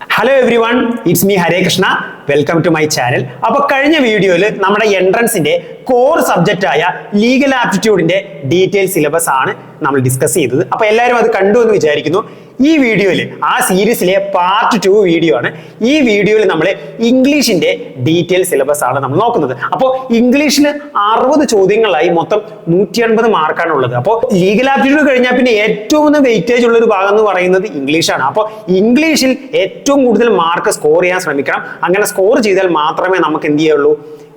Hello everyone, it's me Hare Krishna. Welcome to my channel. അപ്പോൾ കഴിഞ്ഞ വീഡിയോയിൽ നമ്മുടെ എൻട്രൻസിന്റെ കോർ സബ്ജക്റ്റ് ആയ ലീഗൽ ആപ്റ്റിറ്റ്യൂഡിന്റെ ഡീറ്റെയിൽ സിലബസ് ആണ് നമ്മൾ ഡിസ്കസ് ചെയ്തത്. അപ്പോൾ എല്ലാവരും അത് കണ്ടു എന്ന് വിചാരിക്കുന്നു. ഈ വീഡിയോയിൽ ആ സീരീസിലെ പാർട്ട് 2 വീഡിയോ ആണ്. ഈ വീഡിയോയിൽ നമ്മൾ ഇംഗ്ലീഷിന്റെ ഡീറ്റെയിൽ സിലബസ് ആണ് നമ്മൾ നോക്കുന്നത്. അപ്പോൾ ഇംഗ്ലീഷിൽ 60 ചോദ്യങ്ങളായി മൊത്തം 180 മാർക്കാണ് ഉള്ളത്. അപ്പോൾ ലീഗൽ ആപ്റ്റിറ്റ്യൂഡ് കഴിഞ്ഞാൽ പിന്നെ ഏറ്റവും വെയിറ്റേജ് ഉള്ള ഒരു ഭാഗം എന്ന് പറയുന്നത് ഇംഗ്ലീഷാണ്. അപ്പോൾ ഇംഗ്ലീഷിൽ ഏറ്റവും കൂടുതൽ മാർക്ക് സ്കോർ ചെയ്യാൻ ശ്രമിക്കണം. അങ്ങനെ സ്കോർ ചെയ്താൽ മാത്രമേ നമുക്ക് എന്ത് ചെയ്യുള്ളൂ,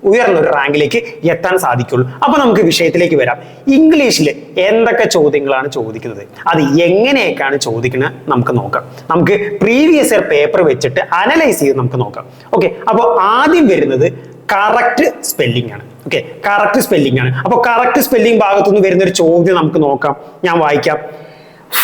ഉയർന്ന ഒരു റാങ്കിലേക്ക് എത്താൻ സാധിക്കുള്ളൂ. അപ്പൊ നമുക്ക് വിഷയത്തിലേക്ക് വരാം. ഇംഗ്ലീഷിൽ എന്തൊക്കെ ചോദ്യങ്ങളാണ് ചോദിക്കുന്നത്, അത് എങ്ങനെയൊക്കെയാണ് ചോദിക്കുന്നത് നമുക്ക് നോക്കാം. നമുക്ക് പ്രീവിയസ് ഇയർ പേപ്പർ വെച്ചിട്ട് അനലൈസ് ചെയ്ത് നമുക്ക് നോക്കാം. ഓക്കെ, അപ്പോൾ ആദ്യം വരുന്നത് കറക്റ്റ് സ്പെല്ലിംഗ് ആണ്. ഓക്കെ, കറക്റ്റ് സ്പെല്ലിംഗ് ആണ്. അപ്പോൾ കറക്റ്റ് സ്പെല്ലിംഗ് ഭാഗത്തുനിന്ന് വരുന്ന ഒരു ചോദ്യം നമുക്ക് നോക്കാം. ഞാൻ വായിക്കാം.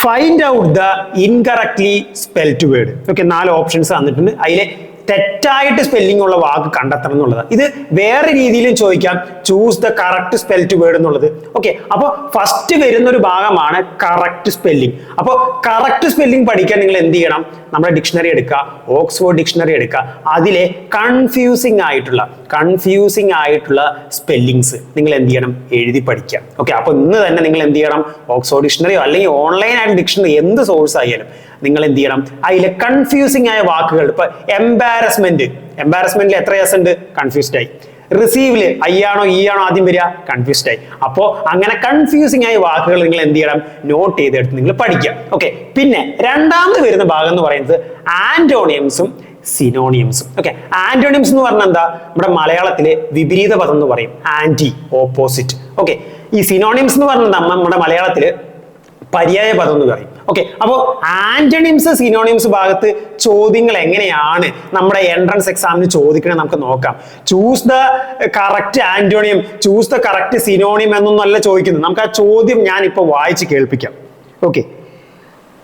Find out the incorrectly spelled word. Okay, 4 options തന്നിട്ടുണ്ട്. അതിലെ തെറ്റായിട്ട് സ്പെല്ലിംഗ് ഉള്ള വാക്ക് കണ്ടെത്തണം എന്നുള്ളത്. ഇത് വേറെ രീതിയിലും ചോദിക്കാം, choose the correct spelled word എന്നുള്ളത്. ഓക്കെ, അപ്പോൾ ഫസ്റ്റ് വരുന്ന ഒരു ഭാഗമാണ് കറക്റ്റ് സ്പെല്ലിംഗ്. അപ്പോൾ കറക്റ്റ് സ്പെല്ലിംഗ് പഠിക്കാൻ നിങ്ങൾ എന്ത് ചെയ്യണം, നമ്മുടെ ഡിക്ഷണറി എടുക്കുക, ഓക്സ്ഫോർഡ് ഡിക്ഷണറി എടുക്കുക. അതിലെ കൺഫ്യൂസിങ് ആയിട്ടുള്ള സ്പെല്ലിങ്സ് നിങ്ങൾ എന്ത് ചെയ്യണം, എഴുതി പഠിക്കുക. ഓക്കെ, അപ്പോൾ ഇന്ന് തന്നെ നിങ്ങൾ എന്ത് ചെയ്യണം, ഓക്സ്ഫോർഡ് ഡിക്ഷണറിയോ അല്ലെങ്കിൽ ഓൺലൈൻ ആയിട്ട് ഡിക്ഷണറി എന്ത് സോഴ്സ് ആയാലും നിങ്ങൾ എന്ത് ചെയ്യണം, അതിലെ കൺഫ്യൂസിങ് ആയ വാക്കുകൾ. ഇപ്പൊ എംബാരസ്മെന്റിൽ എത്ര എസ് ഉണ്ട്, കൺഫ്യൂസ്ഡ് ആയി. റിസീവില് ഐ ആണോ ഇ ആണോ ആദ്യം വരിക, കൺഫ്യൂസ്ഡ് ആയി. അപ്പോ അങ്ങനെ കൺഫ്യൂസിങ് ആയ വാക്കുകൾ നിങ്ങൾ എന്ത് ചെയ്യണം, നോട്ട് ചെയ്തെടുത്ത് നിങ്ങൾ പഠിക്കുക. ഓക്കെ, പിന്നെ രണ്ടാമത് വരുന്ന ഭാഗം എന്ന് പറയുന്നത് ആന്റോണിയംസും സിനോണിയംസും. ഓക്കെ, ആന്റോണിയംസ് എന്ന് പറഞ്ഞാൽ എന്താ, നമ്മുടെ മലയാളത്തിലെ വിപരീത പദം എന്ന് പറയും, ആന്റി, ഓപ്പോസിറ്റ്. ഓക്കെ, ഈ സിനോണിയംസ് എന്ന് പറഞ്ഞാൽ നമ്മുടെ മലയാളത്തില് പര്യായ പദം എന്ന് പറയും. ഓക്കെ, അപ്പോൾ ആന്റണിംസ് സിനോണിംസ് ഭാഗത്ത് ചോദ്യങ്ങൾ എങ്ങനെയാണ് നമ്മുടെ എൻട്രൻസ് എക്സാമിന് ചോദിക്കണത് നമുക്ക് നോക്കാം. Choose the correct antonym, choose the correct synonym എന്നൊന്നല്ല ചോദിക്കുന്നത്. നമുക്ക് ആ ചോദ്യം ഞാൻ ഇപ്പോൾ വായിച്ച് കേൾപ്പിക്കാം. Okay,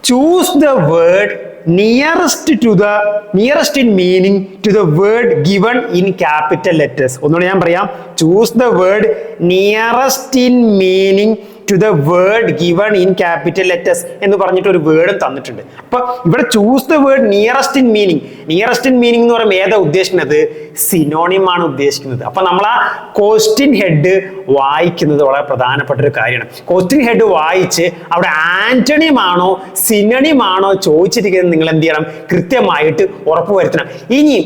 choose the word nearest in meaning to the word given in capital letters. ഒന്നുകൂടെ ഞാൻ പറയാം. Choose the word nearest in meaning to the word given in capital letters എന്ന് പറഞ്ഞിട്ട് ഒരു വേർഡും തന്നിട്ടുണ്ട്. അപ്പൊ ഇവിടെ choose the word nearest in meaning എന്ന് പറയുമ്പോൾ ഏതാ ഉദ്ദേശിക്കുന്നത്, സിനോണിം ആണ് ഉദ്ദേശിക്കുന്നത്. അപ്പൊ നമ്മൾ ആ ക്വസ്റ്റ്യൻ ഹെഡ് വായിക്കുന്നത് വളരെ പ്രധാനപ്പെട്ട ഒരു കാര്യമാണ്. ക്വസ്റ്റ്യൻ ഹെഡ് വായിച്ച് അവിടെ ആന്റണിയം ആണോ സിനോണിം ആണോ ചോദിച്ചിരിക്കുന്നത് നിങ്ങൾ എന്ത് ചെയ്യണം, കൃത്യമായിട്ട് ഉറപ്പുവരുത്തണം. ഇനി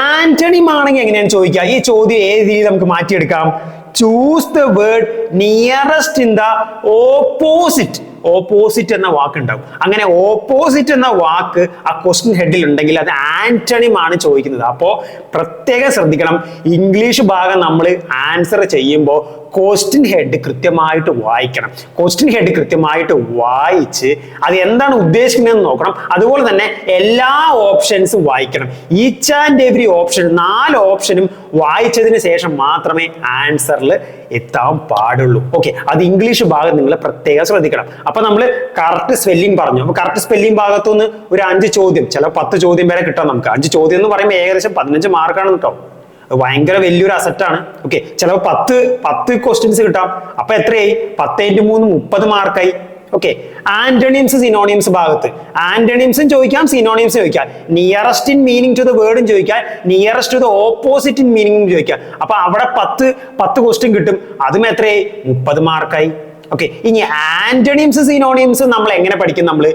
ആന്റണിം ആണെങ്കിൽ എങ്ങനെയാണ് ചോദിക്കുക, ഈ ചോദ്യം ഏത് രീതിയിൽ നമുക്ക് മാറ്റിയെടുക്കാം. Choose the word nearest in the opposite എന്ന വാക്ക് ഉണ്ടാവും. അങ്ങനെ ഓപ്പോസിറ്റ് എന്ന വാക്ക് ആ ക്വസ്റ്റ്യൻ ഹെഡിൽ ഉണ്ടെങ്കിൽ അത് ആന്റണിം ആണ് ചോദിക്കുന്നത്. അപ്പോൾ പ്രത്യേകം ശ്രദ്ധിക്കണം, ഇംഗ്ലീഷ് ഭാഗം നമ്മൾ ആൻസർ ചെയ്യുമ്പോൾ ക്വസ്റ്റ്യൻ ഹെഡ് കൃത്യമായിട്ട് വായിക്കണം. ക്വസ്റ്റ്യൻ ഹെഡ് കൃത്യമായിട്ട് വായിച്ച് അത് എന്താണ് ഉദ്ദേശിക്കുന്നതെന്ന് നോക്കണം. അതുപോലെ തന്നെ എല്ലാ ഓപ്ഷൻസും വായിക്കണം. ഈച്ച് ആൻഡ് എവറി ഓപ്ഷൻ, 4 ഓപ്ഷനും വായിച്ചതിന് ശേഷം മാത്രമേ ആൻസറിൽ എത്താൻ പാടുള്ളൂ. ഓക്കെ, അത് ഇംഗ്ലീഷ് ഭാഗം നിങ്ങൾ പ്രത്യേകം ശ്രദ്ധിക്കണം. അപ്പൊ നമ്മൾ കറക്റ്റ് സ്പെല്ലിംഗ് പറഞ്ഞു. അപ്പൊ കറക്റ്റ് സ്പെല്ലിംഗ് ഭാഗത്തുനിന്ന് ഒരു 5 ചോദ്യം, ചില 10 ചോദ്യം വരെ കിട്ടാം നമുക്ക്. 5 ചോദ്യം എന്ന് പറയുമ്പോൾ ഏകദേശം 15 മാർക്കാണ് കേട്ടോ. ഭയങ്കര വലിയൊരു അസറ്റാണ്. ഓക്കെ, ചിലപ്പോൾ 10 ക്വസ്റ്റ്യൻസ് കിട്ടാം. അപ്പൊ എത്രയായി, 10 × 3 30 മാർക്കായി. ഓക്കെ, ആന്റണിംസ് സിനോണിംസ് ഭാഗത്ത് ആന്റണിംസും ചോദിക്കാം, സിനോണിംസും ചോദിക്കാം. Nearest in meaning to the വേർഡും ചോദിക്കാം, nearest to the opposite in മീനിങ്ങും ചോദിക്കാം. അപ്പൊ അവിടെ 10 ക്വസ്റ്റ്യൻ കിട്ടും. അതും എത്രയായി, 30 മാർക്കായി. ഓക്കെ, ഇനി ആന്റണിംസ് സിനോണിംസ് നമ്മൾ എങ്ങനെ പഠിക്കും, നമ്മൾ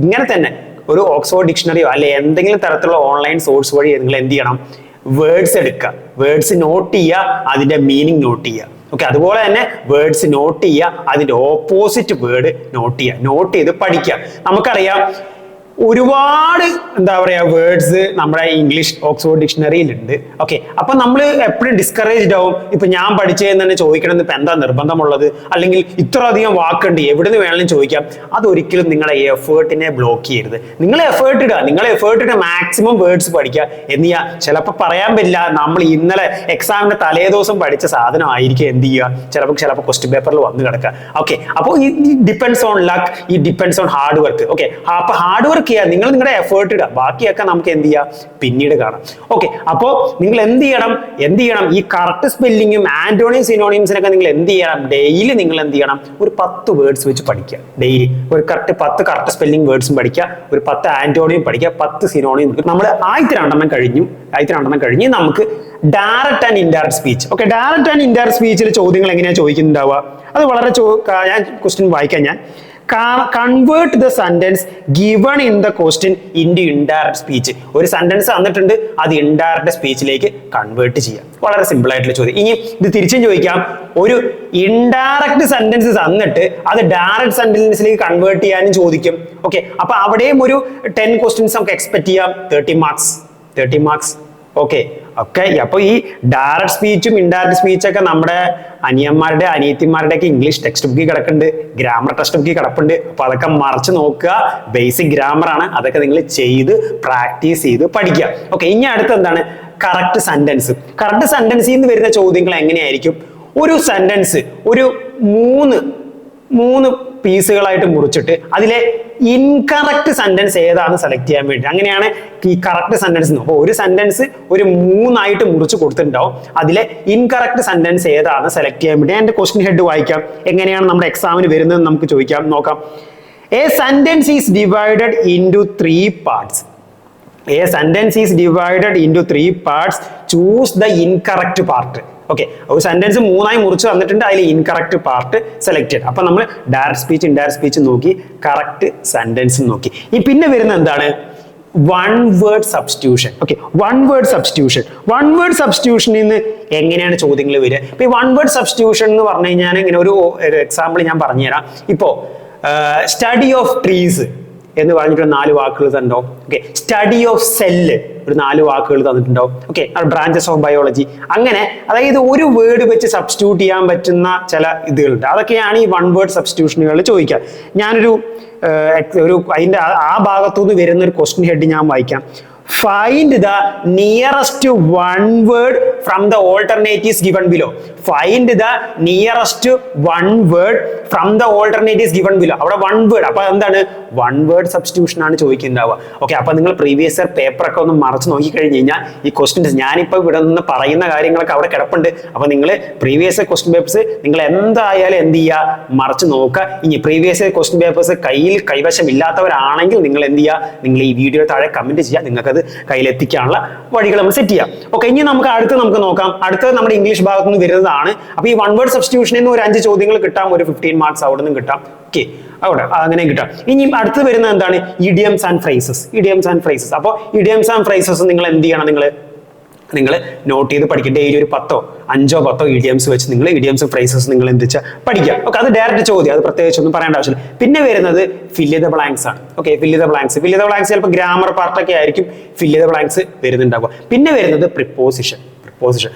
ഇങ്ങനെ തന്നെ ഒരു ഓക്സ്ഫോർഡ് ഡിക്ഷണറിയോ അല്ലെ എന്തെങ്കിലും തരത്തിലുള്ള ഓൺലൈൻ സോഴ്സ് വഴി നിങ്ങൾ എന്ത് ചെയ്യണം, വേർഡ്സ് എടുക്കുക, വേർഡ്സ് നോട്ട് ചെയ്യുക, അതിന്റെ മീനിങ് നോട്ട് ചെയ്യുക. ഓക്കെ, അതുപോലെ തന്നെ വേർഡ്സ് നോട്ട് ചെയ്യുക, അതിന്റെ ഓപ്പോസിറ്റ് വേർഡ് നോട്ട് ചെയ്ത് പഠിക്കുക. നമുക്കറിയാം ഒരുപാട് എന്താ പറയാ വേർഡ്സ് നമ്മുടെ ഇംഗ്ലീഷ് ഓക്സ്ഫോർഡ് ഡിക്ഷണറിയിലുണ്ട്. ഓക്കെ, അപ്പൊ നമ്മൾ എപ്പോഴും ഡിസ്കറേജ്ഡ് ആവും. ഇപ്പൊ ഞാൻ പഠിച്ചതെന്ന് തന്നെ ചോദിക്കണം ഇപ്പൊ എന്താ നിർബന്ധമുള്ളത്, അല്ലെങ്കിൽ ഇത്ര അധികം വാക്കുണ്ട് എവിടുന്ന് വേണമെങ്കിലും ചോദിക്കാം. അതൊരിക്കലും നിങ്ങളെ എഫേർട്ടിനെ ബ്ലോക്ക് ചെയ്യരുത്. നിങ്ങൾ എഫേർട്ട് ഇടുക, മാക്സിമം വേർഡ്സ് പഠിക്കുക. എന്ന് ചിലപ്പോൾ പറയാൻ പറ്റില്ല, നമ്മൾ ഇന്നലെ എക്സാമിന്റെ തലേദിവസം പഠിച്ച സാധനം ആയിരിക്കും എന്ത് ചെയ്യുക, ചിലപ്പോൾ ക്വസ്റ്റ്യൻ പേപ്പറിൽ വന്ന് കിടക്കുക. ഓക്കെ, അപ്പോൾ ഈ ഡിപ്പെൻഡ്സ് ഓൺ ലക്ക്, ഈ depends on hard work. Okay, അപ്പൊ ഹാർഡ് വർക്ക് ചെയ്യുക, നിങ്ങൾ നിങ്ങളുടെ എഫേർട്ട് ഇടുക, ബാക്കിയൊക്കെ നമുക്ക് എന്ത് ചെയ്യാം, പിന്നീട് കാണാം. ഓക്കെ, അപ്പോൾ നിങ്ങൾ എന്ത് ചെയ്യണം, ഈ കറക്റ്റ് സ്പെല്ലിങ്ങും ആന്റോണിയം സിനോണിംസിനൊക്കെ നിങ്ങൾ എന്ത് ചെയ്യണം, ഡെയിലി നിങ്ങൾ എന്ത് ചെയ്യണം, ഒരു 10 വേർഡ്സ് വെച്ച് പഠിക്കുക. ഡെയിലി ഒരു 10 കറക്റ്റ് സ്പെല്ലിംഗ് വേർഡ്സും പഠിക്കുക, ഒരു 10 ആന്റോണിയം പഠിക്കുക, 10 സിനോണിയം. നമ്മൾ ആദ്യത്തെ 2 കഴിഞ്ഞ് നമുക്ക് direct and indirect speech. Okay, direct and indirect സ്പീച്ചിൽ ചോദ്യങ്ങൾ എങ്ങനെയാണ് ചോദിക്കുന്നുണ്ടാവുക, അത് വളരെ ഞാൻ ക്വസ്റ്റ്യൻ വായിക്കാം. ഞാൻ convert the sentence given in the question into indirect speech. ഒരു സെന്റൻസ് തന്നിട്ടുണ്ട്, അത് ഇൻഡയറക്റ്റ് സ്പീച്ചിലേക്ക് കൺവേർട്ട് ചെയ്യാം. വളരെ സിമ്പിൾ ആയിട്ടുള്ള ചോദ്യം. ഇനി ഇത് തിരിച്ചും ചോദിക്കാം, ഒരു ഇൻഡയറക്റ്റ് സെന്റൻസ് തന്നിട്ട് അത് ഡയറക്റ്റ് സെന്റൻസിലേക്ക് കൺവേർട്ട് ചെയ്യാനും ചോദിക്കും. ഓക്കെ, അപ്പൊ അവിടെയും ഒരു 10 ക്വസ്റ്റ്യൻസ് നമുക്ക് എക്സ്പെക്ട് ചെയ്യാം. 30 മാർക്സ്. ഓക്കെ, അപ്പൊ ഈ ഡയറക്റ്റ് സ്പീച്ചും ഇൻഡയറക്റ്റ് സ്പീച്ചൊക്കെ നമ്മുടെ അനിയന്മാരുടെ അനിയത്തിമാരുടെ ഒക്കെ ഇംഗ്ലീഷ് ടെക്സ്റ്റ് ബുക്കിൽ കിടക്കുന്നുണ്ട്, ഗ്രാമർ ടെക്സ്റ്റ് ബുക്കിൽ കിടപ്പുണ്ട്. അപ്പൊ അതൊക്കെ മറിച്ച് നോക്കുക. ബേസിക് ഗ്രാമർ ആണ്, അതൊക്കെ നിങ്ങൾ ചെയ്ത് പ്രാക്ടീസ് ചെയ്ത് പഠിക്കുക. ഓക്കെ, ഇനി അടുത്ത് എന്താണ്, കറക്റ്റ് സെന്റൻസ്. കറക്റ്റ് സെന്റൻസിൽ നിന്ന് വരുന്ന ചോദ്യങ്ങൾ എങ്ങനെയായിരിക്കും, ഒരു സെന്റൻസ് ഒരു മൂന്ന് പീസുകളായിട്ട് മുറിച്ചിട്ട് അതിലെ ഇൻകറക്റ്റ് സെന്റൻസ് ഏതാണ് സെലക്ട് ചെയ്യാൻ വേണ്ടി, അങ്ങനെയാണ് ഈ കറക്റ്റ് സെന്റൻസ്. അപ്പോൾ ഒരു സെന്റൻസ് ഒരു 3 മുറിച്ച് കൊടുത്തിട്ടുണ്ടാവും, അതിലെ ഇൻകറക്റ്റ് സെന്റൻസ് ഏതാണ് സെലക്ട് ചെയ്യാൻ വേണ്ടി. എന്റെ ക്വസ്റ്റ്യൻ ഹെഡ് വായിക്കാം, എങ്ങനെയാണ് നമ്മുടെ എക്സാമിന് വരുന്നത് നമുക്ക് നോക്കാം. A sentence is divided into 3 parts. A sentence is divided into 3 parts. Choose the incorrect part. Okay, ഒരു സെന്റൻസ് 3 മുറിച്ച് തന്നിട്ടുണ്ട്, അതിൽ ഇൻകറക്റ്റ് പാർട്ട് സെലക്ട് ചെയ്യണം. അപ്പൊ നമ്മൾ ഡയറക്റ്റ് സ്പീച്ച് ഇൻഡയറക്റ്റ് സ്പീച്ച് നോക്കി, കറക്റ്റ് സെന്റൻസ് നോക്കി. ഈ പിന്നെ വരുന്ന എന്താണ്, one word substitution. Okay, one word സബ്സ്റ്റിറ്റ്യൂഷനിൽ നിന്ന് എങ്ങനെയാണ് ചോദ്യങ്ങൾ വരിക. ഇപ്പൊ ഈ വൺ വേർഡ് സബ്സ്റ്റിറ്റ്യൂഷൻ എന്ന് പറഞ്ഞു കഴിഞ്ഞാൽ ഇങ്ങനെ ഒരു എക്സാമ്പിൾ ഞാൻ പറഞ്ഞുതരാം. ഇപ്പോ സ്റ്റഡി ഓഫ് ട്രീസ് എന്ന് പറഞ്ഞിട്ട് 4 വാക്കുകൾ തന്നിട്ടുണ്ടാവും. ഓക്കെ, സ്റ്റഡി ഓഫ് സെല്ല് ഒരു 4 വാക്കുകൾ തന്നിട്ടുണ്ടാവും. Okay, branches of biology. അങ്ങനെ അതായത് ഒരു വേർഡ് വെച്ച് സബ്സ്റ്റിറ്റ്യൂട്ട് ചെയ്യാൻ പറ്റുന്ന ചില ഇതുകളുണ്ട്. അതൊക്കെയാണ് ഈ വൺ വേർഡ് സബ്സ്റ്റിറ്റ്യൂഷനുകൾ ചോദിക്കുക. ഞാനൊരു അതിന്റെ ആ ഭാഗത്തുനിന്ന് വരുന്ന ഒരു ക്വസ്റ്റ്യൻ ഹെഡ് ഞാൻ വായിക്കാം. Find the nearest one word from the alternatives given below. Find the nearest one word from the alternatives given below. അവിടെ one word, അപ്പൊ എന്താണ്, one word substitution ആണ് ചോദിക്കുന്നുണ്ടാവുക. ഓക്കെ, അപ്പൊ നിങ്ങൾ പ്രീവിയസ് ഇയർ പേപ്പർ ഒക്കെ ഒന്ന് മറിച്ച് നോക്കി കഴിഞ്ഞ് കഴിഞ്ഞാൽ ഈ ക്വസ്റ്റ്യൻസ് ഞാനിപ്പോ ഇവിടെ നിന്ന് പറയുന്ന കാര്യങ്ങളൊക്കെ അവിടെ കിടപ്പുണ്ട്. അപ്പൊ നിങ്ങൾ പ്രീവിയസ് ഇയർ ക്വസ്റ്റ്യൻ പേപ്പേഴ്സ് നിങ്ങൾ എന്തായാലും എന്ത് ചെയ്യുക, മറിച്ച് നോക്കുക. ഇനി പ്രീവിയസ് ഇയർ ക്വസ്റ്റ്യൻ പേപ്പേഴ്സ് കൈവശം ഇല്ലാത്തവരാണെങ്കിൽ നിങ്ങൾ എന്ത് ചെയ്യുക, നിങ്ങൾ ഈ വീഡിയോ താഴെ കമന്റ് ചെയ്യുക, നിങ്ങൾക്കത് കയ്യിലെത്തിക്കാനുള്ള വഴികൾ നമ്മൾ സെറ്റ് ചെയ്യാം. ഓക്കെ, ഇനി നമുക്ക് നോക്കാം. അടുത്തത് നമ്മുടെ ഇംഗ്ലീഷ് ഭാഗത്ത് നിന്ന് വരുന്നതാണ്. അപ്പൊ ഈ വൺ വേർഡ് സബ്സ്റ്റിറ്റ്യൂഷനിൽ നിന്ന് ഒരു 5 ചോദ്യങ്ങൾ കിട്ടാം, ഒരു 15 മാർക്സ് അവിടെ നിന്ന് കിട്ടാം. ഓക്കെ, അവിടെ അങ്ങനെ കിട്ടാം. ഇനി അടുത്ത് വരുന്നത് എന്താണ്, ഇഡിയംസ് ആൻഡ് ഫ്രേസസ്. അപ്പോൾ ഇഡിയംസ് ആൻഡ് ഫ്രേസസ് നിങ്ങൾ എന്ത് ചെയ്യണം, നിങ്ങൾ നോട്ട് ചെയ്ത് പഠിക്കുക. ഡെയിലി ഒരു 5-10 ഇഡിയംസ് വെച്ച് നിങ്ങൾ ഇഡിയംസ് ഫ്രേസസ് നിങ്ങൾ എന്ത് വെച്ചാൽ പഠിക്കുക. ഓക്കെ, അത് ഡയറക്റ്റ് ചോദ്യം, അത് പ്രത്യേകിച്ച് ഒന്നും പറയേണ്ട ആവശ്യമില്ല. പിന്നെ വരുന്നത് ഫില്ല് ദ ബ്ലാങ്ക്സ് ആണ്. ഓക്കെ, ഫില്ല് ദ ബ്ലാങ്ക്സ് ചിലപ്പോൾ ഗ്രാമർ പാർട്ടൊക്കെ ആയിരിക്കും ഫില്ല് ദ ബ്ലാങ്ക്സ് വരുന്നുണ്ടാവുക. പിന്നെ വരുന്നത് പ്രിപ്പോസിഷൻ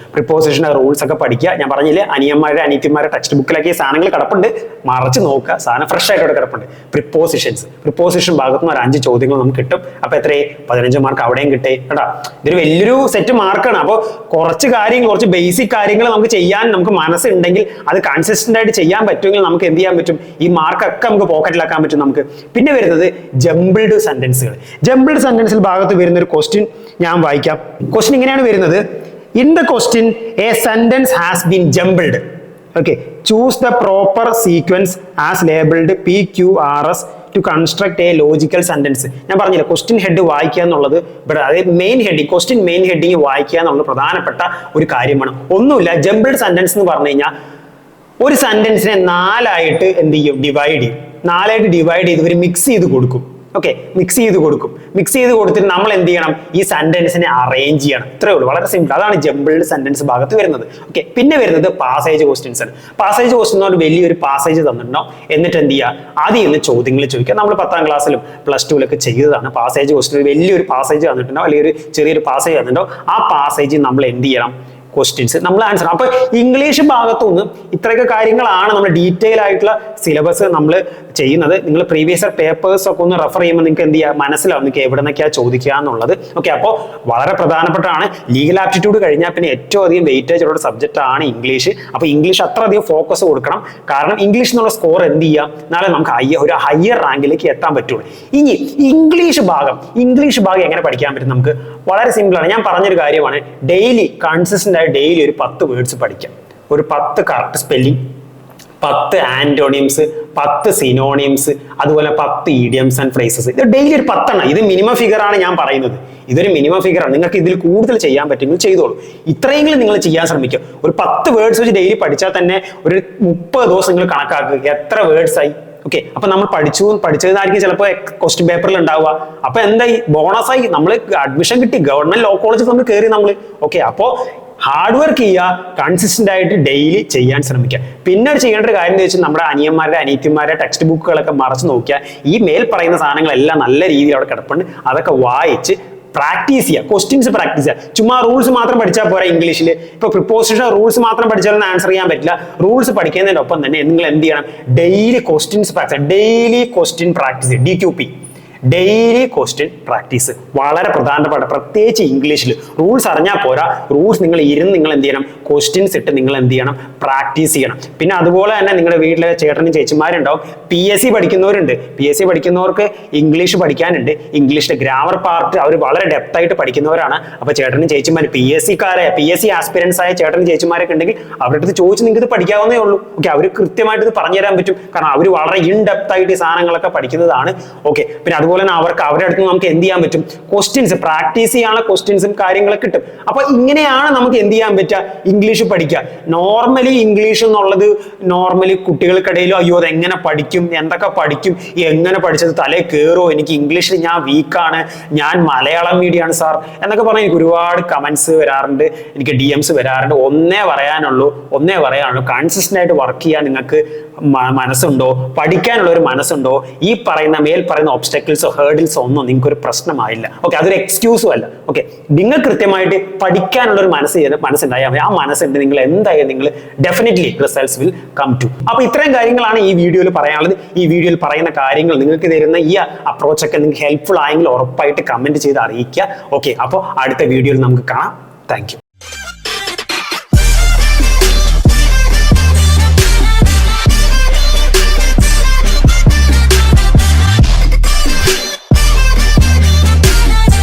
റൂൾസ് ഒക്കെ പഠിക്കുക. ഞാൻ പറഞ്ഞില്ലേ, അനിയന്മാരുടെ അനിയത്തിമാരുടെ ടെക്സ്റ്റ് ബുക്കിലൊക്കെ ഈ സാധനങ്ങൾ കിടപ്പുണ്ട്, മറിച്ച് നോക്കുക. സാധനം ഫ്രഷ് ആയിട്ട് കിടപ്പുണ്ട്. പ്രിപ്പോസിഷൻ ഭാഗത്ത് നിന്ന് ഒരു 5 ചോദ്യങ്ങൾ നമുക്ക് കിട്ടും. അപ്പൊ എത്രയേ, 15 മാർക്ക് അവിടെയും കിട്ടേ കേട്ടോ. ഇതൊരു വലിയൊരു സെറ്റ് മാർക്കാണ്. അപ്പോൾ കുറച്ച് ബേസിക് കാര്യങ്ങൾ നമുക്ക് ചെയ്യാൻ നമുക്ക് മനസ്സുണ്ടെങ്കിൽ, അത് കൺസിസ്റ്റന്റ് ആയിട്ട് ചെയ്യാൻ പറ്റുമെങ്കിൽ നമുക്ക് എന്ത് ചെയ്യാൻ പറ്റും, ഈ മാർക്കൊക്കെ നമുക്ക് പോക്കറ്റിലാക്കാൻ പറ്റും നമുക്ക്. പിന്നെ വരുന്നത് ജംബിൾഡ് സെന്റൻസിൽ ഭാഗത്ത് വരുന്ന ഒരു ക്വസ്റ്റ്യൻ ഞാൻ വായിക്കാം. ക്വസ്റ്റ്യൻ ഇങ്ങനെയാണ് വരുന്നത്. In the question, a sentence has been jumbled. Okay, choose the proper sequence as labeled PQRS to construct a logical sentence. ഞാൻ പറഞ്ഞില്ല, ക്വസ്റ്റ്യൻ ഹെഡ് വായിക്കുക എന്നുള്ളത് ഇവിടെ അതായത് ക്വസ്റ്റ്യൻ മെയിൻ ഹെഡിങ് വായിക്കുക എന്നുള്ളത് പ്രധാനപ്പെട്ട ഒരു കാര്യമാണ്. ഒന്നുമില്ല, ജംബിൾഡ് സെന്റൻസ് എന്ന് പറഞ്ഞു കഴിഞ്ഞാൽ ഒരു സെന്റൻസിനെ 4 എന്ത് ചെയ്യും, ഡിവൈഡ് ചെയ്ത് ഇവർ മിക്സ് ചെയ്ത് കൊടുക്കും. ഓക്കെ, മിക്സ് ചെയ്ത് കൊടുത്തിട്ട് നമ്മൾ എന്ത് ചെയ്യണം, ഈ സെന്റൻസിനെ അറേഞ്ച് ചെയ്യണം. ഇത്രയേ ഉള്ളൂ, വളരെ സിമ്പിൾ. അതാണ് ജംബിൾഡ് സെന്റൻസ് ഭാഗത്ത് വരുന്നത്. ഓക്കെ, പിന്നെ വരുന്നത് പാസേജ് ക്വസ്റ്റ്യൻസ് ആണ്. പാസേജ് ക്വസ്റ്റ്യൻ എന്ന് പറഞ്ഞാൽ വലിയൊരു പാസേജ് തന്നിട്ടുണ്ടാവും, എന്നിട്ട് എന്ത് ചെയ്യുക, ആദ്യം ചോദ്യങ്ങൾ ചോദിക്കുക. നമ്മൾ 10ാം ക്ലാസ്സിലും +2 ചെയ്തതാണ്. പാസേജ് ക്വസ്റ്റ്യൻ വലിയൊരു പാസേജ് തന്നിട്ടുണ്ടാവും, അല്ലെങ്കിൽ ഒരു ചെറിയൊരു പാസേജ് തന്നിട്ടുണ്ടാവും. ആ പാസേജ് നമ്മൾ എന്ത് ചെയ്യണം, ക്വസ്റ്റ്യൻസ് നമ്മൾ ആൻസർ. അപ്പൊ ഇംഗ്ലീഷ് ഭാഗത്തുനിന്ന് ഇത്രയൊക്കെ കാര്യങ്ങളാണ് നമ്മൾ ഡീറ്റെയിൽ ആയിട്ടുള്ള സിലബസ് നമ്മൾ ചെയ്യുന്നത്. നിങ്ങൾ പ്രീവിയസ് ഇയർ പേപ്പേഴ്സ് ഒക്കെ ഒന്ന് റെഫർ ചെയ്യുമ്പോൾ നിങ്ങൾക്ക് എന്ത് ചെയ്യുക, മനസ്സിലാവും നിങ്ങൾക്ക് എവിടെ നിന്നൊക്കെയാണ് ചോദിക്കുക എന്നുള്ളത്. ഓക്കെ, അപ്പോൾ വളരെ പ്രധാനപ്പെട്ടാണ്. ലീഗൽ ആപ്റ്റിറ്റ്യൂഡ് കഴിഞ്ഞാൽ പിന്നെ ഏറ്റവും അധികം വെയിറ്റേജ് ഉള്ള സബ്ജക്റ്റ് ആണ് ഇംഗ്ലീഷ്. അപ്പോൾ ഇംഗ്ലീഷ് അത്രയധികം ഫോക്കസ് കൊടുക്കണം. കാരണം ഇംഗ്ലീഷ് എന്നുള്ള സ്കോർ എന്ത് ചെയ്യാം, നാളെ നമുക്ക് ഒരു ഹയർ റാങ്കിലേക്ക് എത്താൻ പറ്റുള്ളൂ. ഇനി ഇംഗ്ലീഷ് ഭാഗം എങ്ങനെ പഠിക്കാൻ പറ്റും നമുക്ക്? വളരെ സിമ്പിളാണ്. ഞാൻ പറഞ്ഞൊരു കാര്യമാണ്, ഡെയിലി കൺസിസ്റ്റന്റ് ആയി ഡെയിലി ഒരു 10 വേർഡ്സ് പഠിക്കാം. ഒരു 10 കറക്റ്റ് സ്പെല്ലിംഗ്, 10 ആന്റോണിംസ്, 10 സിനോണിംസ്, അതുപോലെ 10 ഇഡിയംസ് ആൻഡ് ഫ്രേസസ്. ഇത് ഡെയിലി ഒരു 10 എണ്ണം. ഇത് മിനിമം ഫിഗർ ആണ് ഞാൻ പറയുന്നത്. ഇതൊരു മിനിമം ഫിഗർ ആണ്. നിങ്ങൾക്ക് ഇതിൽ കൂടുതൽ ചെയ്യാൻ പറ്റുമെങ്കിൽ ചെയ്തോളൂ. ഇത്രയെങ്കിലും നിങ്ങൾ ചെയ്യാൻ ശ്രമിക്കുക. ഒരു 10 വേർഡ്സ് വെച്ച് ഡെയിലി പഠിച്ചാൽ തന്നെ ഒരു 30 ദിവസം നിങ്ങൾ കണക്കാക്കുക എത്ര വേർഡ്സ് ആയി. ഓക്കെ, അപ്പൊ നമ്മൾ പഠിച്ചതായിരിക്കും ചിലപ്പോൾ ക്വസ്റ്റ്യൻ പേപ്പറിൽ ഉണ്ടാവുക. അപ്പൊ എന്തായി, ബോണസായി നമ്മൾ അഡ്മിഷൻ കിട്ടി, ഗവൺമെന്റ് ലോ കോളേജിൽ നമ്മൾ കയറി നമ്മൾ. ഓക്കെ, അപ്പോൾ ഹാർഡ് വർക്ക് ചെയ്യുക, കൺസിസ്റ്റന്റ് ആയിട്ട് ഡെയിലി ചെയ്യാൻ ശ്രമിക്കുക. പിന്നെ ഒരു ചെയ്യേണ്ട ഒരു കാര്യം എന്ന് വെച്ചാൽ നമ്മുടെ അനിയന്മാരുടെ ടെക്സ്റ്റ് ബുക്കുകളൊക്കെ മറച്ചു നോക്കിയാൽ ഈ മേൽ പറയുന്ന സാധനങ്ങളെല്ലാം നല്ല രീതിയിൽ അവിടെ കിടപ്പുണ്ട്. അതൊക്കെ വായിച്ച് പ്രാക്ടീസ് ചെയ്യുക, ക്വസ്റ്റ്യൻസ് പ്രാക്ടീസ് ചെയ്യുക. ചുമ്മാ റൂൾസ് മാത്രം പഠിച്ചാൽ പോരാ. ഇംഗ്ലീഷിൽ ഇപ്പോൾ പ്രിപ്പോസിഷൻ റൂൾസ് മാത്രം പഠിച്ചാലൊന്നും ആൻസർ ചെയ്യാൻ പറ്റില്ല. റൂൾസ് പഠിക്കുന്നതിനൊപ്പം തന്നെ നിങ്ങൾ എന്ത് ചെയ്യണം, daily questions practice, daily question practice, DQP, daily question practice വളരെ പ്രധാനപ്പെട്ട. പ്രത്യേകിച്ച് ഇംഗ്ലീഷിൽ റൂൾസ് അറിഞ്ഞാൽ പോരാ, റൂൾസ് നിങ്ങൾ എന്ത് ചെയ്യണം, ക്വസ്റ്റ്യൻസ് ഇട്ട് നിങ്ങൾ എന്ത് ചെയ്യണം, പ്രാക്ടീസ് ചെയ്യണം. പിന്നെ അതുപോലെ തന്നെ നിങ്ങളുടെ വീട്ടിലെ ചേട്ടനും ചേച്ചിമാരുണ്ടാവും, PSC പഠിക്കുന്നവരുണ്ട്. PSC പഠിക്കുന്നവർക്ക് ഇംഗ്ലീഷ് പഠിക്കാനുണ്ട്. ഇംഗ്ലീഷിലെ ഗ്രാമർ പാർട്ട് അവർ വളരെ ഡെപ്ത് ആയിട്ട് പഠിക്കുന്നവരാണ്. അപ്പോൾ ചേട്ടനും ചേച്ചിമാർ PSC ആസ്പിരൻസ് ആയ ചേട്ടനും ചേച്ചിമാരൊക്കെ ഉണ്ടെങ്കിൽ അവരുടെ അടുത്ത് ചോദിച്ച് നിങ്ങൾക്ക് ഇത് പഠിക്കാവുന്നേ ഉള്ളൂ. ഓക്കെ, അവർ കൃത്യമായിട്ട് ഇത് പറഞ്ഞു തരാൻ പറ്റും. കാരണം അവർ വളരെ ഇൻ ഡെപ്ത് ആയിട്ട് ഈ സാധനങ്ങളൊക്കെ പഠിക്കുന്നതാണ്. ഓക്കെ, പിന്നെ അതുപോലെ തന്നെ അവരുടെ അടുത്ത് നമുക്ക് എന്ത് ചെയ്യാൻ പറ്റും, ക്വസ്റ്റ്യൻസ് പ്രാക്ടീസ് ചെയ്യാനുള്ള ക്വസ്റ്റ്യൻസും കാര്യങ്ങളൊക്കെ കിട്ടും. അപ്പൊ ഇങ്ങനെയാണ് നമുക്ക് എന്ത് ചെയ്യാൻ പറ്റുക, ഇംഗ്ലീഷ് പഠിക്കുക. നോർമലി ഇംഗ്ലീഷ് എന്നുള്ളത് കുട്ടികൾക്കിടയിലും അയ്യോ അത് എങ്ങനെ പഠിക്കും, എന്തൊക്കെ പഠിക്കും, എങ്ങനെ പഠിച്ചത് തലേ കയറോ, എനിക്ക് ഇംഗ്ലീഷിൽ ഞാൻ വീക്കാണ്, ഞാൻ മലയാളം മീഡിയമാണ് സാർ എന്നൊക്കെ പറഞ്ഞാൽ എനിക്ക് ഒരുപാട് കമന്റ്സ് വരാറുണ്ട്, എനിക്ക് DMs വരാറുണ്ട്. ഒന്നേ പറയാനുള്ളൂ, കൺസിസ്റ്റന്റ് ആയിട്ട് വർക്ക് ചെയ്യാൻ നിങ്ങൾക്ക് മനസ്സുണ്ടോ, പഠിക്കാനുള്ള ഒരു മനസ്സുണ്ടോ, ഈ മേൽ പറയുന്ന ഒബ്സ്റ്റക്കിൾസോ ഹേർഡിൽസോ ഒന്നും നിങ്ങൾക്ക് ഒരു പ്രശ്നമായില്ല. ഓക്കെ, അതൊരു എക്സ്ക്യൂസും അല്ല. ഓക്കെ, നിങ്ങൾ കൃത്യമായിട്ട് പഠിക്കാനുള്ള ഒരു മനസ്സുണ്ടായാൽ മതി. ആ മനസ്സുണ്ട് നിങ്ങൾ എന്തായാലും നിങ്ങൾ definitely results will come to. അപ്പൊ ഇത്രയും കാര്യങ്ങളാണ് ഈ വീഡിയോയിൽ പറയാനുള്ളത്. ഈ വീഡിയോയിൽ പറയുന്ന കാര്യങ്ങൾ നിങ്ങൾക്ക് തരുന്ന ഈ അപ്രോച്ച് ഒക്കെ നിങ്ങൾക്ക് ഹെൽപ്ഫുൾ ആയെങ്കിൽ ഉറപ്പായിട്ട് കമന്റ് ചെയ്ത് അറിയിക്കുക. ഓക്കെ, അപ്പോൾ അടുത്ത വീഡിയോയിൽ നമുക്ക് കാണാം. Thank you.